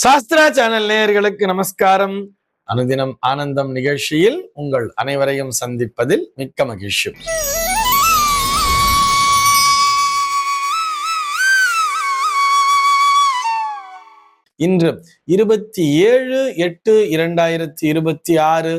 Sastra channel நேயர்களுக்கு நமஸ்காரம். அனுதினம் ஆனந்தம் நிகழ்ச்சியில் உங்கள் அனைவரையும் சந்திப்பதில் மிக்க மகிழ்ச்சி. இன்று 27/8/2026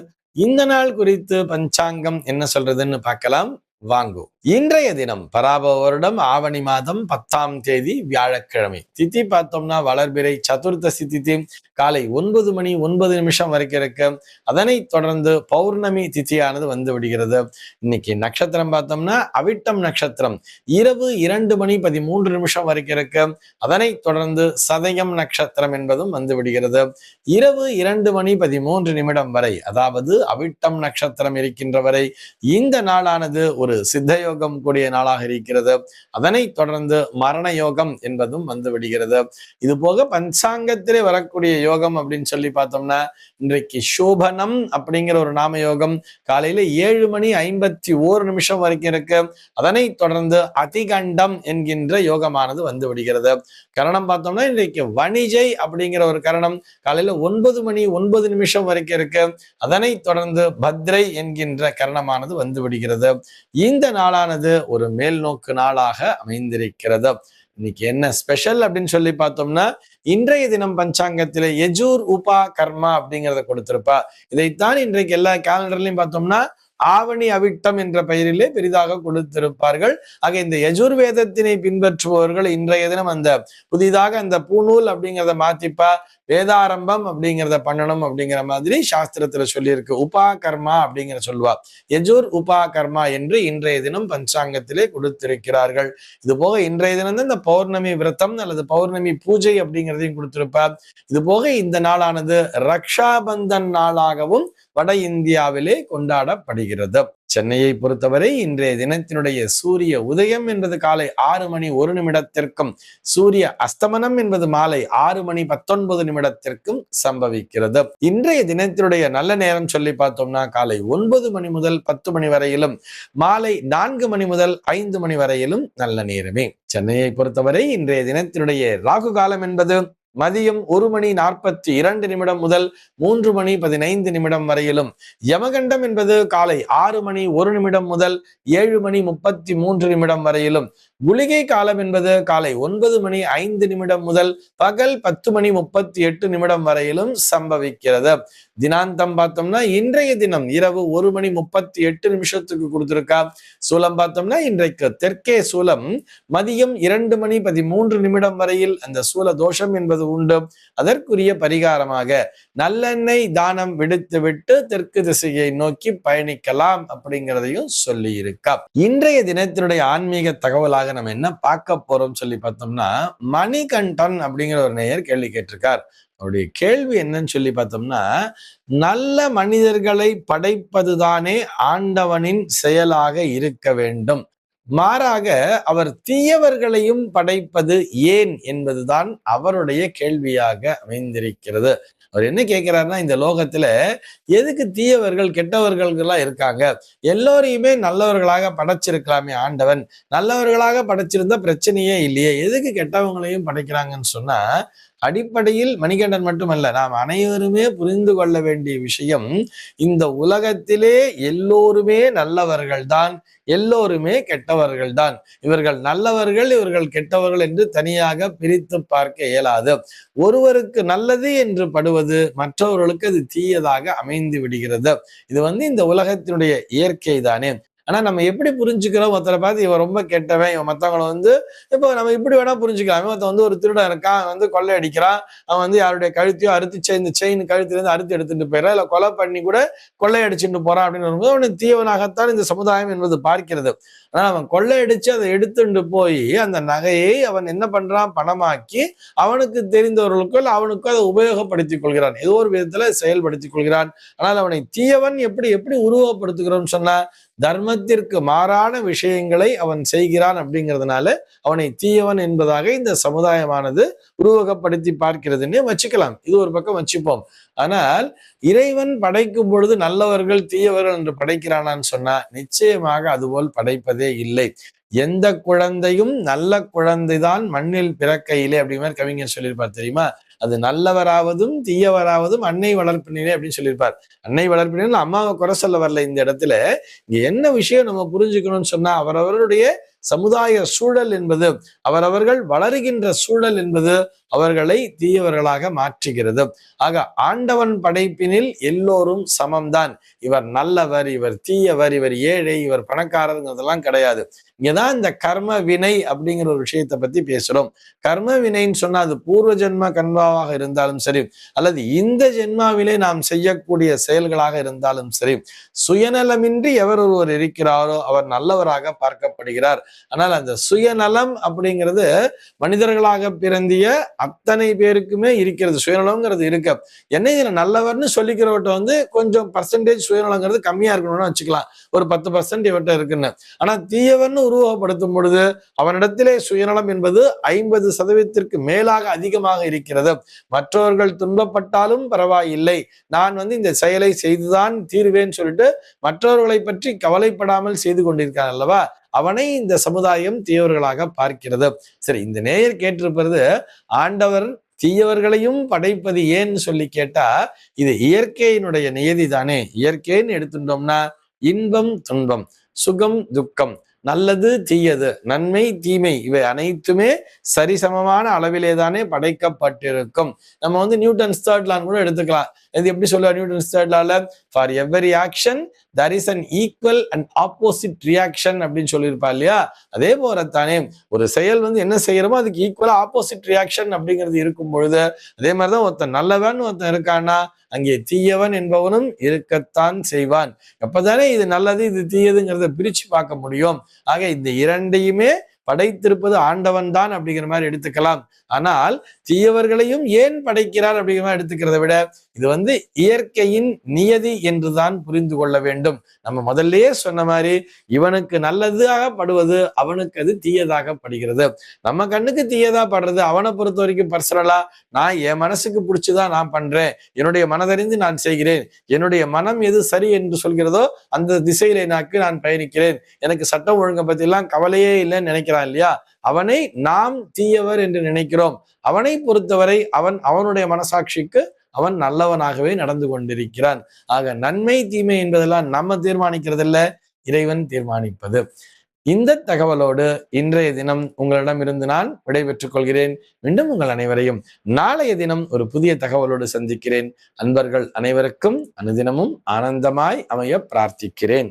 இந்த நாள் குறித்து பஞ்சாங்கம் என்ன சொல்றதுன்னு பார்க்கலாம். வாங்கோ. இன்றைய தினம் பராபவ வருடம் ஆவணி மாதம் 10ஆம் தேதி வியாழக்கிழமை. திதி பார்த்தோம்னா வளர்பிறை சதுர்த்தசி திதி காலை 9:09 வரைக்கும் இருக்கு. அதனைத் தொடர்ந்து பௌர்ணமி திதியானது வந்து விடுகிறது. இன்னைக்கு நட்சத்திரம் பார்த்தோம்னா அவிட்டம் நட்சத்திரம் இரவு 2:13 வரைக்கும் இருக்கு. அதனைத் தொடர்ந்து சதயம் நட்சத்திரம் என்பதும் வந்து விடுகிறது. இரவு 2:13 வரை, அதாவது அவிட்டம் நட்சத்திரம் இருக்கின்ற வரை இந்த நாளானது ஒரு சித்தயோகம் கூடிய நாளாக இருக்கிறது. அதனைத் தொடர்ந்து மரண யோகம் என்பதும் வந்து விடுகிறது. இது போக பஞ்சாங்கத்திலே வரக்கூடிய யோகம் அப்படின்னு சொல்லி பார்த்தோம்னா இன்றைக்கு சோபனம் அப்படிங்கிற ஒரு நாம யோகம் காலையில 7:51 வரைக்கும் இருக்கு. அதனைத் தொடர்ந்து அதிகண்டம் என்கின்ற யோகமானது வந்து விடுகிறது. கரணம் பார்த்தோம்னா இன்றைக்கு வணிஜை அப்படிங்கிற ஒரு கரணம் காலையில 9:09 வரைக்கும் இருக்கு. அதனைத் தொடர்ந்து பத்ரை என்கின்ற கரணமானது வந்து விடுகிறது. இந்த நாளானது ஒரு மேல் நோக்கு நாளாக அமைந்திருக்கிறது. இன்னைக்கு என்ன ஸ்பெஷல் அப்படின்னு சொல்லி பார்த்தோம்னா இன்றைய தினம் பஞ்சாங்கத்திலே யஜூர் உபா கர்மா அப்படிங்கிறத கொடுத்திருப்பா. இதைத்தான் இன்றைக்கு எல்லா கேலண்டர்லயும் பார்த்தோம்னா ஆவணி அவிட்டம் என்ற பெயரிலே பெரிதாக கொடுத்திருப்பார்கள். ஆக இந்த யஜுர்வேதத்தினை பின்பற்றுபவர்கள் இன்றைய தினம் அந்த புதிதாக அந்த பூநூல் அப்படிங்கிறத மாத்திப்பா, வேதாரம்பம் அப்படிங்கிறத பண்ணணும் அப்படிங்கிற மாதிரி சாஸ்திரத்துல சொல்லியிருக்கு. உபா கர்மா அப்படிங்கிற சொல்வா. யஜுர் உபா கர்மா என்று இன்றைய தினம் பஞ்சாங்கத்திலே கொடுத்திருக்கிறார்கள். இது போக இன்றைய தினம் தான் இந்த பௌர்ணமி விரதம் அல்லது பௌர்ணமி பூஜை அப்படிங்கிறதையும் கொடுத்திருப்பார். இது போக இந்த நாளானது ரக்ஷாபந்தன் நாளாகவும் வட இந்தியாவிலே கொண்டாடப்படுகிறது. சென்னையை பொறுத்தவரை இன்றைய தினத்தினுடைய சூரிய உதயம் என்பது காலை 6:01 சூரிய அஸ்தமனம் என்பது மாலை 6:19 சம்பவிக்கிறது. இன்றைய தினத்தினுடைய நல்ல நேரம் சொல்லி பார்த்தோம்னா காலை 9 மணி முதல் 10 மணி வரையிலும், மாலை 4 மணி முதல் 5 மணி வரையிலும் நல்ல நேரமே. சென்னையை பொறுத்தவரை இன்றைய தினத்தினுடைய ராகு காலம் என்பது மதியம் 1:42 முதல் 3:15 வரையிலும், யமகண்டம் என்பது காலை 6:01 முதல் 7:33 வரையிலும், குளிகை காலம் என்பது காலை 9:05 முதல் பகல் 10:38 வரையிலும் சம்பவிக்கிறது. தினாந்தம் பார்த்தோம்னா இன்றைய தினம் இரவு 1:38 கொடுத்திருக்கா. சூலம் பார்த்தோம்னா இன்றைக்கு தெற்கே சூலம் மதியம் 2:13 வரையில் அந்த சூல தோஷம் என்பது உண்டு. அதற்குரிய பரிகாரமாக நல்லெண்ணெய் தானம் விடுத்துவிட்டு தெற்கு திசையை நோக்கி பயணிக்கலாம் அப்படிங்கிறதையும் சொல்லி இருக்கா. இன்றைய தினத்தினுடைய ஆன்மீக தகவலாக நம்ம என்ன பார்க்க போறோம் சொல்லி பார்த்தோம்னா, மணிகண்டன் அப்படிங்கிற ஒரு நேயர் கேள்வி கேட்டிருக்கார். அவருடைய கேள்வி என்னன்னு சொல்லி பார்த்தோம்னா, நல்ல மனிதர்களை படைப்பதுதானே ஆண்டவனின் செயலாக இருக்க வேண்டும், மாறாக அவர் தீயவர்களையும் படைப்பது ஏன் என்பதுதான் அவருடைய கேள்வியாக அமைந்திருக்கிறது. அவர் என்ன கேட்கிறாருன்னா, இந்த லோகத்துல எதுக்கு தீயவர்கள் கெட்டவர்கள்லாம் இருக்காங்க? எல்லோரையுமே நல்லவர்களாக படைச்சிருக்கலாமே ஆண்டவன். நல்லவர்களாக படைச்சிருந்தா பிரச்சனையே இல்லையே, எதுக்கு கெட்டவங்களையும் படைக்கிறாங்கன்னு சொன்னா, அடிப்படையில் மணிகண்டன் மட்டுமல்ல, நாம் அனைவருமே புரிந்து கொள்ள வேண்டிய விஷயம், இந்த உலகத்திலே எல்லோருமே நல்லவர்கள் தான், எல்லோருமே கெட்டவர்கள் தான். இவர்கள் நல்லவர்கள், இவர்கள் கெட்டவர்கள் என்று தனியாக பிரித்து பார்க்க இயலாது. ஒருவருக்கு நல்லது என்று படுவது மற்றவர்களுக்கு அது தீயதாக அமைந்து விடுகிறது. இது இந்த உலகத்தினுடைய இயற்கை தானே. ஆனா நம்ம எப்படி புரிஞ்சுக்கிறோம்? ஒருத்தரை பார்த்து இவன் ரொம்ப கெட்டவன், இவன் மற்றவங்களை இப்போ நம்ம இப்படி வேணா புரிஞ்சுக்கலாம். ஒருத்தன் ஒரு திருடன் இருக்கான், அவன் கொள்ளை அடிக்கிறான், அவன் யாருடைய கழுத்தையோ அறுத்து இந்த செயின் கழுத்திலிருந்து அறுத்து எடுத்துட்டு போயிடறான், இல்ல கொலை பண்ணி கூட கொள்ளை அடிச்சுட்டு போறான் அப்படின்னு வரும்போது அவனுக்கு தீவனாகத்தான் இந்த சமுதாயம் என்பது பார்க்கிறது. ஆனா அவன் கொள்ளை அடிச்சு அதை எடுத்துட்டு போய் அந்த நகையை அவன் என்ன பண்றான், பணமாக்கி அவனுக்கு தெரிந்தவர்களுக்கோ இல்லை அவனுக்கோ அதை உபயோகப்படுத்திக் கொள்கிறான், ஏதோ ஒரு விதத்துல செயல்படுத்திக் கொள்கிறான். ஆனால் அவனை தீயவன் எப்படி எப்படி உருவப்படுத்துகிறோம்னு சொன்னா, தர்மத்திற்கு மாறான விஷயங்களை அவன் செய்கிறான் அப்படிங்கிறதுனால அவனை தீயவன் என்பதாக இந்த சமுதாயமானது உருவகப்படுத்தி பார்க்கிறதுன்னே வச்சுக்கலாம். இது ஒரு பக்கம் வச்சுப்போம். ஆனால் இறைவன் படைக்கும் பொழுது நல்லவர்கள் தீயவர்கள் என்று படைக்கிறானான்னு சொன்னா நிச்சயமாக அதுபோல் படைப்பதே இல்லை. எந்த குழந்தையும் நல்ல குழந்தைதான் மண்ணில் பிறக்கையிலே அப்படிங்கிற கவிஞர் சொல்லியிருப்பார் தெரியுமா? அது நல்லவராவதும் தீயவராவதும் அன்னை வளர்ப்பினே அப்படின்னு சொல்லியிருப்பார். அன்னை வளர்ப்பினே அம்மாவை குறை சொல்ல வரல இந்த இடத்துல. இங்க என்ன விஷயம் நம்ம புரிஞ்சுக்கணும்னு சொன்னா, அவரவருடைய சமுதாய சூழல் என்பது, அவரவர்கள் வளருகின்ற சூழல் என்பது அவர்களை தீயவர்களாக மாற்றுகிறது. ஆக ஆண்டவன் படைப்பினில் எல்லோரும் சமம்தான். இவர் நல்லவர், இவர் தீயவர், இவர் ஏழை, இவர் பணக்காரருங்கிறதெல்லாம் கிடையாது. இங்கதான் இந்த கர்ம வினை அப்படிங்கிற ஒரு விஷயத்தை பத்தி பேசுறோம். கர்ம வினைன்னு சொன்னா அது பூர்வ ஜென்ம கர்மாவாக இருந்தாலும் சரி, அல்லது இந்த ஜென்மாவிலே நாம் செய்யக்கூடிய செயல்களாக இருந்தாலும் சரி, சுயநலமின்றி எவர் ஒருவர் இருக்கிறாரோ அவர் நல்லவராக பார்க்கப்படுகிறார். ஆனால் அந்த சுயநலம் அப்படிங்கிறது மனிதர்களாக பிறந்திய அத்தனை பேருக்குமே இருக்கிறது. சுயநலம்ங்கிறது இருக்கு. என்ன இதுல நல்லவர்னு சொல்லிக்கிறவட்ட கொஞ்சம் பர்சன்டேஜ் சுயநலங்கிறது கம்மியா இருக்கணும்னு வச்சுக்கலாம். ஒரு 10% இவர்கிட்ட இருக்குன்னு. ஆனா தீயவர்னு உருவகப்படுத்தும் பொழுது அவனிடத்திலே சுயநலம் என்பது 50% மேலாக அதிகமாக இருக்கிறது. மற்றவர்கள் துன்பப்பட்டாலும் பரவாயில்லை, நான் இந்த செயலை செய்துதான் தீர்வேன்னு சொல்லிட்டு மற்றவர்களை பற்றி கவலைப்படாமல் செய்து கொண்டிருக்கான் அல்லவா, அவனை இந்த சமுதாயம் தீயவர்களாக பார்க்கிறது. சரி, இந்த நேயர் கேட்டிருப்பது ஆண்டவர் தீயவர்களையும் படைப்பது ஏன்னு சொல்லி கேட்டா, இது இயற்கையினுடைய நியதி தானே. இயற்கைன்னு எடுத்துட்டோம்னா இன்பம் துன்பம், சுகம் துக்கம், நல்லது தீயது, நன்மை தீமை, இவை அனைத்துமே சரிசமமான அளவிலே தானே படைக்கப்பட்டிருக்கும். நம்ம நியூட்டன்ஸ் தேர்ட் லான்னு கூட எடுத்துக்கலாம். இது எப்படி சொல்லுவார் நியூட்டன்ஸ் தேர்ட் லால? For every action there is an equal and opposite reaction அப்படின்னு சொல்லியிருப்பா இல்லையா? அதே போலத்தானே ஒரு செயல் என்ன செய்யறோமோ அதுக்கு ஈக்குவலா ஆப்போசிட் ரியாக்ஷன் அப்படிங்கிறது இருக்கும் பொழுது, அதே மாதிரிதான் ஒருத்தன் நல்லவன் ஒருத்தன் இருக்கான்னா அங்கே தீயவன் என்பவனும் இருக்கத்தான் செய்வான். எப்பதானே இது நல்லது இது தீயதுங்கிறத பிரிச்சு பார்க்க முடியும். ஆக இந்த இரண்டையுமே படைத்திருப்பது ஆண்டவன் தான் அப்படிங்கிற மாதிரி எடுத்துக்கலாம். ஆனால் தீயவர்களையும் ஏன் படைக்கிறார் அப்படிங்கிற மாதிரி எடுத்துக்கிறத விட இது இயற்கையின் நியதி என்றுதான் புரிந்து கொள்ள வேண்டும். நம்ம முதல்லயே சொன்ன மாதிரி இவனுக்கு நல்லதாக படுவது அவனுக்கு அது தீயதாக படுகிறது. நம்ம கண்ணுக்கு தீயதா படுறது அவனை பொறுத்த வரைக்கும் பர்சனலா நான் என் மனசுக்கு பிடிச்சுதான் நான் பண்றேன், என்னுடைய மனதறிந்து நான் செய்கிறேன், என்னுடைய மனம் எது சரி என்று சொல்கிறதோ அந்த திசையிலே நான் பயணிக்கிறேன், எனக்கு சட்டம் ஒழுங்கை பத்தி எல்லாம் கவலையே இல்லைன்னு நினைக்கிறான் இல்லையா, அவனை நாம் தீயவர் என்று நினைக்கிறோம். அவனை பொறுத்தவரை அவனுடைய மனசாட்சிக்கு அவன் நல்லவனாகவே நடந்து கொண்டிருக்கிறான். ஆக நன்மை தீமை என்பதெல்லாம் நம்ம தீர்மானிக்கிறதில்ல, இறைவன் தீர்மானிப்பது. இந்த தகவலோடு இன்றைய தினம் உங்களிடமிருந்து நான் விடைபெற்றுக் கொள்கிறேன். மீண்டும் உங்கள் அனைவரையும் நாளைய தினம் ஒரு புதிய தகவலோடு சந்திக்கிறேன். அன்பர்கள் அனைவருக்கும் அனுதினமும் ஆனந்தமாய் அமைய பிரார்த்திக்கிறேன்.